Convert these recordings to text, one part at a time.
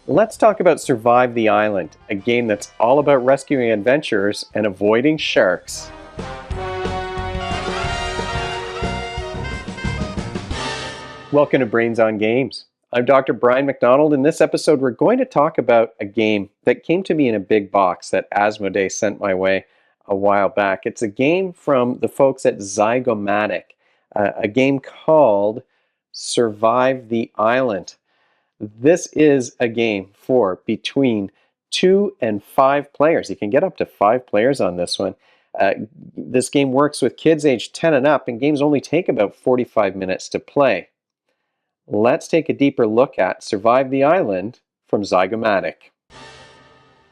Let's talk about Survive the Island, a game that's all about rescuing adventurers and avoiding sharks. Welcome to Brains on Games. I'm Dr. Brian McDonald. In this episode, we're going to talk about a game that came to me in a big box that Asmodee sent my way a while back. It's a game from the folks at Zygomatic, a game called Survive the Island. This is a game for between 2 and 5 players. You can get up to 5 players on this one. This game works with kids aged 10 and up, and games only take about 45 minutes to play. Let's take a deeper look at Survive the Island from Zygomatic.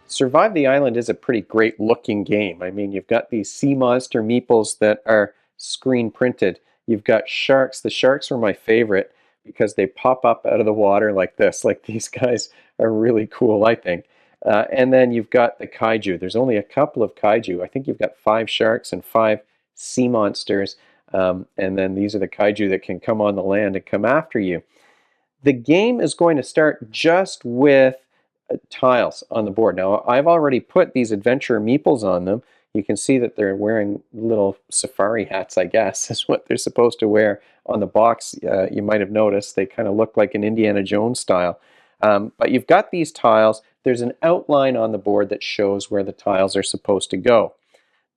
Survive the Island is a pretty great looking game. I mean, you've got these sea monster meeples that are screen printed. You've got sharks. The sharks were my favorite because they pop up out of the water like this. Like, these guys are really cool, I think. And then you've got the kaiju. There's only a couple of kaiju. I think you've got 5 sharks and 5 sea monsters. And then these are the kaiju that can come on the land and come after you. The game is going to start just with tiles on the board. Now, I've already put these adventurer meeples on them. You can see that they're wearing little safari hats, I guess, is what they're supposed to wear on the box. You might have noticed they kind of look like an Indiana Jones style. But you've got these tiles. There's an outline on the board that shows where the tiles are supposed to go.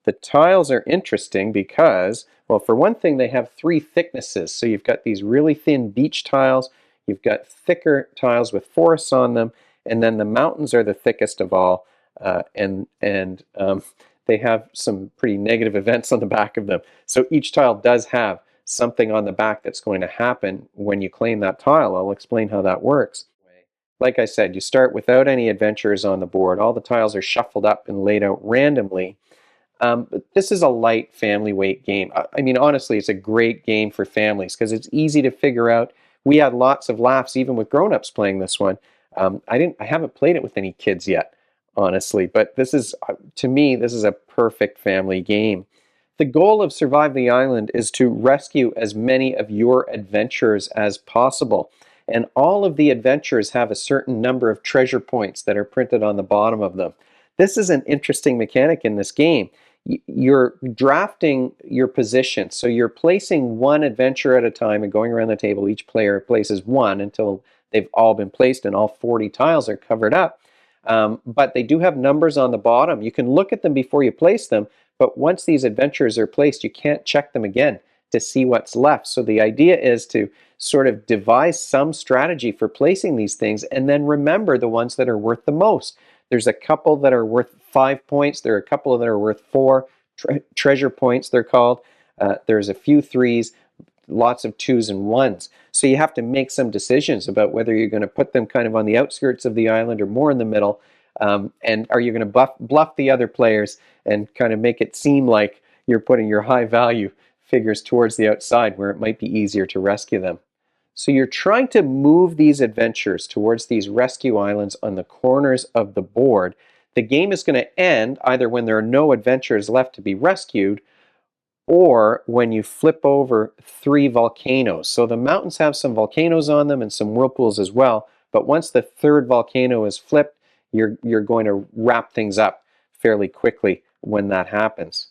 The tiles are interesting because, well, for one thing, they have 3 thicknesses. So you've got these really thin beach tiles, you've got thicker tiles with forests on them, and then the mountains are the thickest of all, they have some pretty negative events on the back of them. So each tile does have something on the back that's going to happen when you claim that tile. I'll explain how that works. Like I said, you start without any adventurers on the board. All the tiles are shuffled up and laid out randomly. But this is a light family weight game. I mean, honestly, it's a great game for families because it's easy to figure out. We had lots of laughs even with grown-ups playing this one. I haven't played it with any kids yet, honestly, but this is, to me, this is a perfect family game. The goal of Survive the Island is to rescue as many of your adventurers as possible. And all of the adventurers have a certain number of treasure points that are printed on the bottom of them. This is an interesting mechanic in this game. You're drafting your position. So you're placing one adventure at a time and going around the table. Each player places one until they've all been placed and all 40 tiles are covered up. But they do have numbers on the bottom. You can look at them before you place them, but once these adventurers are placed, you can't check them again to see what's left. So the idea is to sort of devise some strategy for placing these things and then remember the ones that are worth the most. There's a couple that are worth 5 points. There are a couple that are worth 4 treasure points, they're called. There's a few 3s, lots of 2s and 1s. So you have to make some decisions about whether you're going to put them kind of on the outskirts of the island or more in the middle. And are you going to bluff the other players and kind of make it seem like you're putting your high value figures towards the outside where it might be easier to rescue them. So you're trying to move these adventures towards these rescue islands on the corners of the board. The game is going to end either when there are no adventurers left to be rescued or when you flip over 3 volcanoes. So the mountains have some volcanoes on them and some whirlpools as well. But once the 3rd volcano is flipped, you're going to wrap things up fairly quickly when that happens.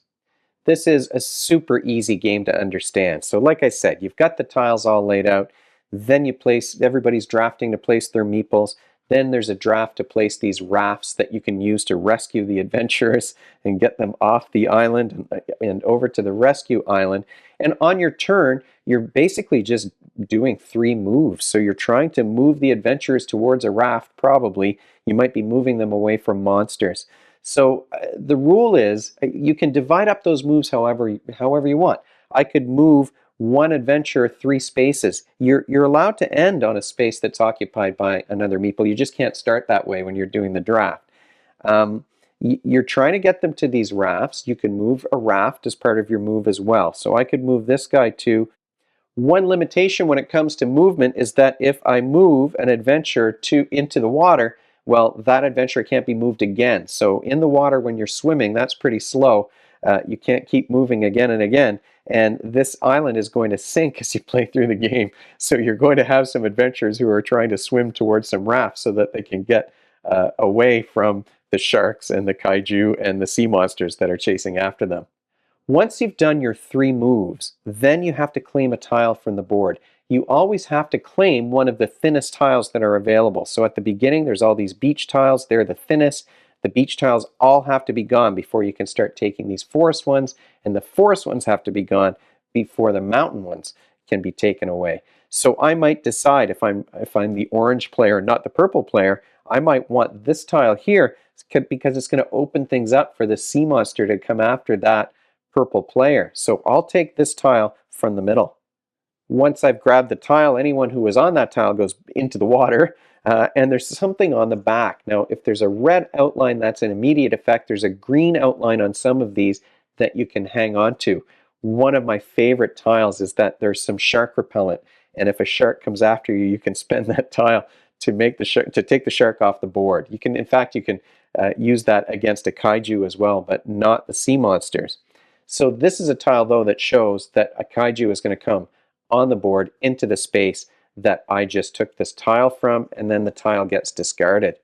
This is a super easy game to understand. So like I said, you've got the tiles all laid out. Then you place, everybody's drafting to place their meeples. Then there's a draft to place these rafts that you can use to rescue the adventurers and get them off the island and over to the rescue island. And on your turn, you're basically just doing 3 moves. So you're trying to move the adventurers towards a raft, probably. You might be moving them away from monsters. So the rule is you can divide up those moves however you want. I could move one adventure 3 spaces. You're allowed to end on a space that's occupied by another meeple. You just can't start that way when you're doing the draft. You're trying to get them to these rafts. You can move a raft as part of your move as well. So I could move this guy to. One limitation when it comes to movement is that if I move an adventure into the water, well, that adventure can't be moved again. So in the water when you're swimming, that's pretty slow. You can't keep moving again and again. And this island is going to sink as you play through the game. So you're going to have some adventurers who are trying to swim towards some rafts so that they can get away from the sharks and the kaiju and the sea monsters that are chasing after them. Once you've done your 3 moves, then you have to claim a tile from the board. You always have to claim one of the thinnest tiles that are available. So at the beginning, there's all these beach tiles. They're the thinnest. The beach tiles all have to be gone before you can start taking these forest ones, and the forest ones have to be gone before the mountain ones can be taken away. So I might decide, if I'm the orange player, not the purple player, I might want this tile here because it's going to open things up for the sea monster to come after that purple player. So I'll take this tile from the middle. Once I've grabbed the tile, anyone who was on that tile goes into the water, and there's something on the back. Now, if there's a red outline, that's an immediate effect. There's a green outline on some of these that you can hang on to. One of my favorite tiles is that there's some shark repellent, and if a shark comes after you, you can spend that tile to make the shark, to take the shark off the board. You can, in fact, you can use that against a kaiju as well, but not the sea monsters. So this is a tile, though, that shows that a kaiju is going to come on the board into the space that I just took this tile from, and then the tile gets discarded.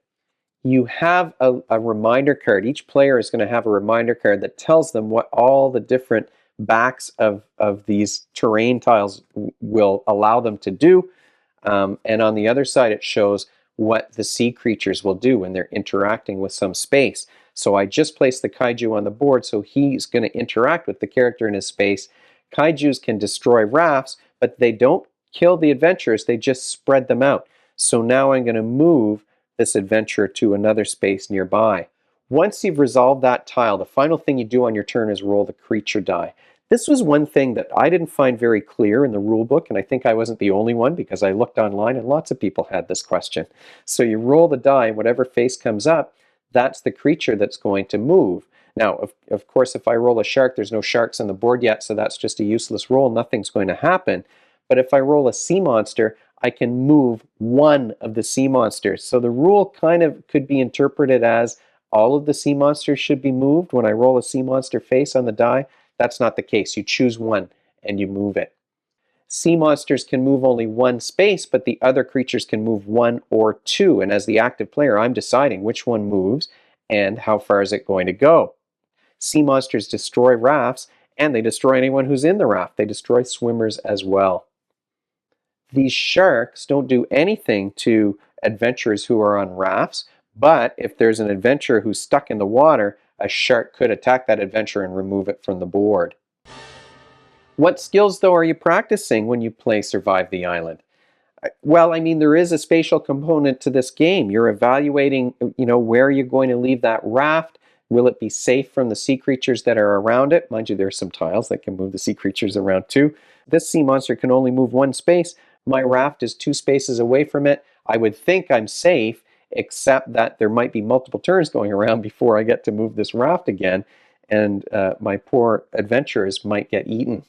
You have a reminder card. Each player is going to have a reminder card that tells them what all the different backs of these terrain tiles will allow them to do. And on the other side, it shows what the sea creatures will do when they're interacting with some space. So I just placed the kaiju on the board, so he's going to interact with the character in his space. Kaijus can destroy rafts, but they don't kill the adventurers, they just spread them out. So now I'm going to move this adventurer to another space nearby. Once you've resolved that tile, the final thing you do on your turn is roll the creature die. This was one thing that I didn't find very clear in the rule book, and I think I wasn't the only one because I looked online and lots of people had this question. So you roll the die, whatever face comes up, that's the creature that's going to move. Now, of course, if I roll a shark, there's no sharks on the board yet, so that's just a useless roll. Nothing's going to happen. But if I roll a sea monster, I can move one of the sea monsters. So the rule kind of could be interpreted as all of the sea monsters should be moved when I roll a sea monster face on the die. That's not the case. You choose one and you move it. Sea monsters can move only one space, but the other creatures can move 1 or 2. And as the active player, I'm deciding which one moves and how far is it going to go. Sea monsters destroy rafts, and they destroy anyone who's in the raft. They destroy swimmers as well. These sharks don't do anything to adventurers who are on rafts, but if there's an adventurer who's stuck in the water, a shark could attack that adventurer and remove it from the board. What skills, though, are you practicing when you play Survive the Island? Well, I mean, there is a spatial component to this game. You're evaluating, where you're going to leave that raft. Will it be safe from the sea creatures that are around it? Mind you, there's some tiles that can move the sea creatures around too. This sea monster can only move one space. My raft is 2 spaces away from it. I would think I'm safe, except that there might be multiple turns going around before I get to move this raft again, and my poor adventurers might get eaten.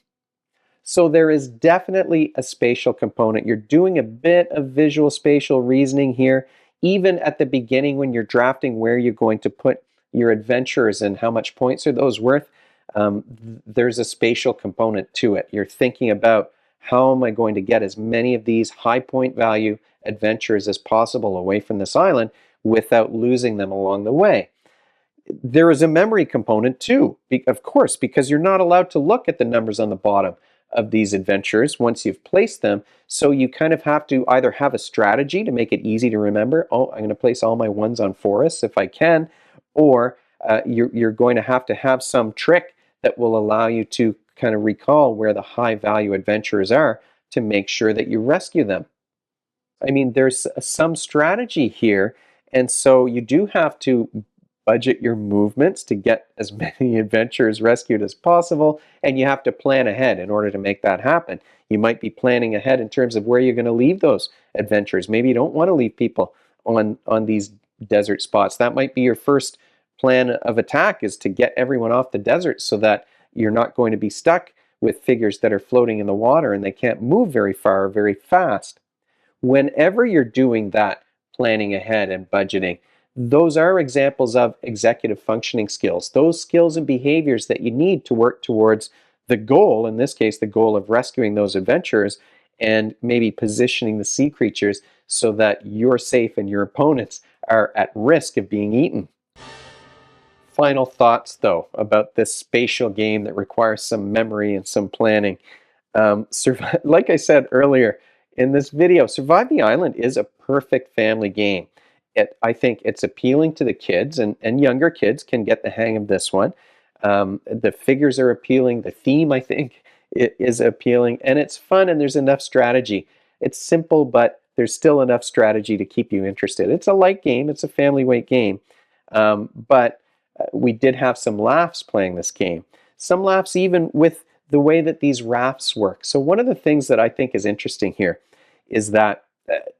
So there is definitely a spatial component. You're doing a bit of visual spatial reasoning here, even at the beginning when you're drafting where you're going to put your adventurers and how much points are those worth. There's a spatial component to it. You're thinking about, how am I going to get as many of these high point value adventurers as possible away from this island without losing them along the way. There is a memory component too, of course, because you're not allowed to look at the numbers on the bottom of these adventures once you've placed them. So you kind of have to either have a strategy to make it easy to remember. Oh, I'm going to place all my ones on forests if I can, or you're going to have some trick that will allow you to kind of recall where the high value adventurers are to make sure that you rescue them. I mean, there's some strategy here, and so you do have to budget your movements to get as many adventurers rescued as possible, and you have to plan ahead in order to make that happen. You might be planning ahead in terms of where you're going to leave those adventurers. Maybe you don't want to leave people on these desert spots. That might be your first plan of attack, is to get everyone off the desert so that you're not going to be stuck with figures that are floating in the water and they can't move very far or very fast. Whenever you're doing that planning ahead and budgeting, those are examples of executive functioning skills, those skills and behaviors that you need to work towards the goal, in this case, the goal of rescuing those adventurers and maybe positioning the sea creatures so that you're safe and your opponents are at risk of being eaten. Final thoughts, though, about this spatial game that requires some memory and some planning. Like I said earlier in this video, Survive the Island is a perfect family game. I think it's appealing to the kids, and younger kids can get the hang of this one. The figures are appealing. The theme, I think, is appealing, and it's fun, and there's enough strategy. It's simple, but there's still enough strategy to keep you interested. It's a light game. It's a family weight game, but we did have some laughs playing this game. Some laughs even with the way that these rafts work. So one of the things that I think is interesting here is that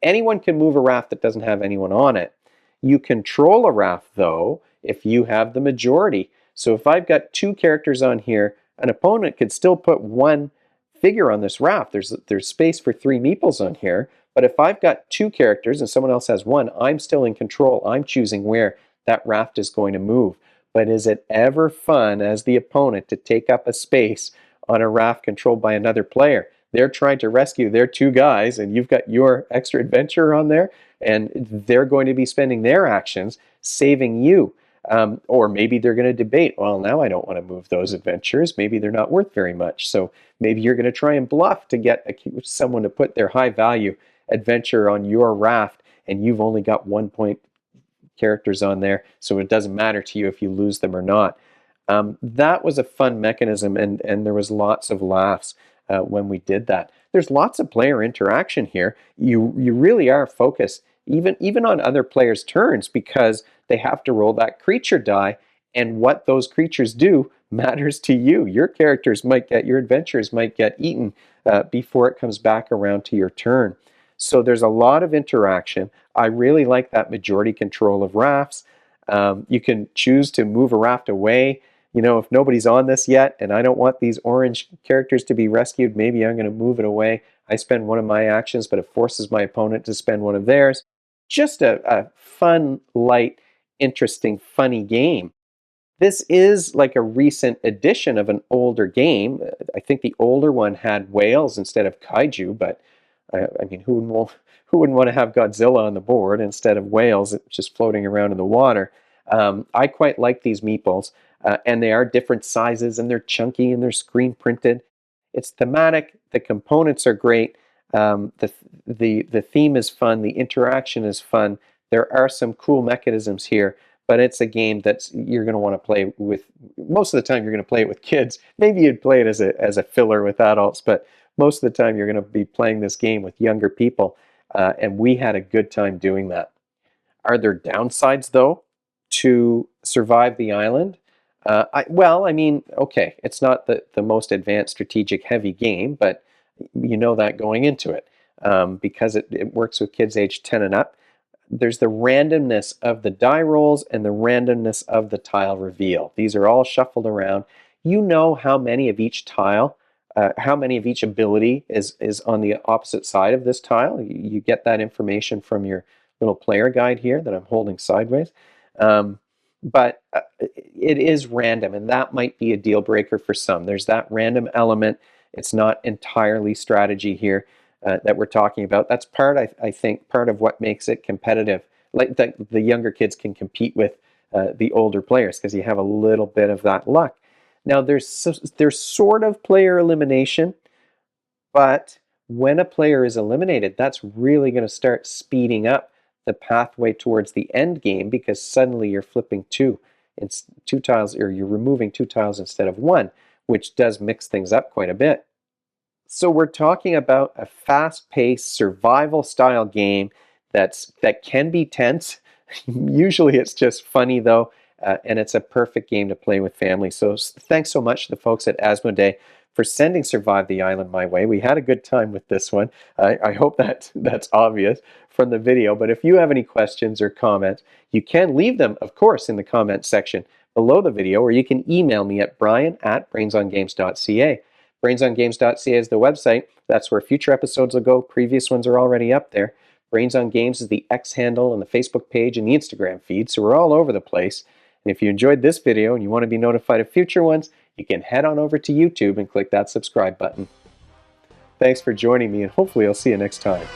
anyone can move a raft that doesn't have anyone on it. You control a raft, though, if you have the majority. So if I've got 2 characters on here, an opponent could still put 1 figure on this raft. There's space for 3 meeples on here. But if I've got 2 characters and someone else has 1, I'm still in control. I'm choosing where that raft is going to move. But is it ever fun as the opponent to take up a space on a raft controlled by another player? They're trying to rescue their 2 guys, and you've got your extra adventurer on there, and they're going to be spending their actions saving you. Or maybe they're going to debate, well, now I don't want to move those adventurers. Maybe they're not worth very much. So maybe you're going to try and bluff to get someone to put their high value adventurer on your raft, and you've only got 1 point characters on there, so it doesn't matter to you if you lose them or not. That was a fun mechanism, and there was lots of laughs when we did that. There's lots of player interaction here. You really are focused even on other players' turns, because they have to roll that creature die, and what those creatures do matters to you. Your adventurers might get eaten before it comes back around to your turn. So there's a lot of interaction. I really like that majority control of rafts. You can choose to move a raft away. If nobody's on this yet and I don't want these orange characters to be rescued, maybe I'm going to move it away. I spend one of my actions, but it forces my opponent to spend one of theirs. Just a fun, light, interesting, funny game. This is like a recent edition of an older game. I think the older one had whales instead of kaiju, but I mean, who wouldn't want to have Godzilla on the board instead of whales just floating around in the water? I quite like these meeples, and they are different sizes, and they're chunky, and they're screen printed. It's thematic. The components are great. The theme is fun. The interaction is fun. There are some cool mechanisms here, but it's a game that you're going to want to play with. Most of the time, you're going to play it with kids. Maybe you'd play it as a filler with adults, but most of the time, you're going to be playing this game with younger people, and we had a good time doing that. Are there downsides, though, to Survive the Island? Okay, it's not the most advanced strategic heavy game, but you know that going into it, because it works with kids aged 10 and up. There's the randomness of the die rolls and the randomness of the tile reveal. These are all shuffled around. You know how many of each tile, how many of each ability is on the opposite side of this tile. You get that information from your little player guide here that I'm holding sideways. But it is random, and that might be a deal breaker for some. There's that random element. It's not entirely strategy here that we're talking about. That's I think, part of what makes it competitive. Like the younger kids can compete with the older players because you have a little bit of that luck. Now, there's sort of player elimination, but when a player is eliminated, that's really going to start speeding up the pathway towards the end game, because suddenly you're flipping two tiles, or you're removing 2 tiles instead of 1, which does mix things up quite a bit. So we're talking about a fast-paced survival style game that can be tense. Usually it's just funny though, and it's a perfect game to play with family. So thanks so much to the folks at Asmodee for sending Survive the Island my way. We had a good time with this one. I hope that's obvious from the video, but if you have any questions or comments, you can leave them, of course, in the comments section below the video, or you can email me at brian@brainsongames.ca. brainsongames.ca is the website. That's where future episodes will go. Previous ones are already up there. Brains on Games is the X handle and the Facebook page and the Instagram feed, so we're all over the place. And if you enjoyed this video and you want to be notified of future ones, you can head on over to YouTube and click that subscribe button. Thanks for joining me, and hopefully I'll see you next time.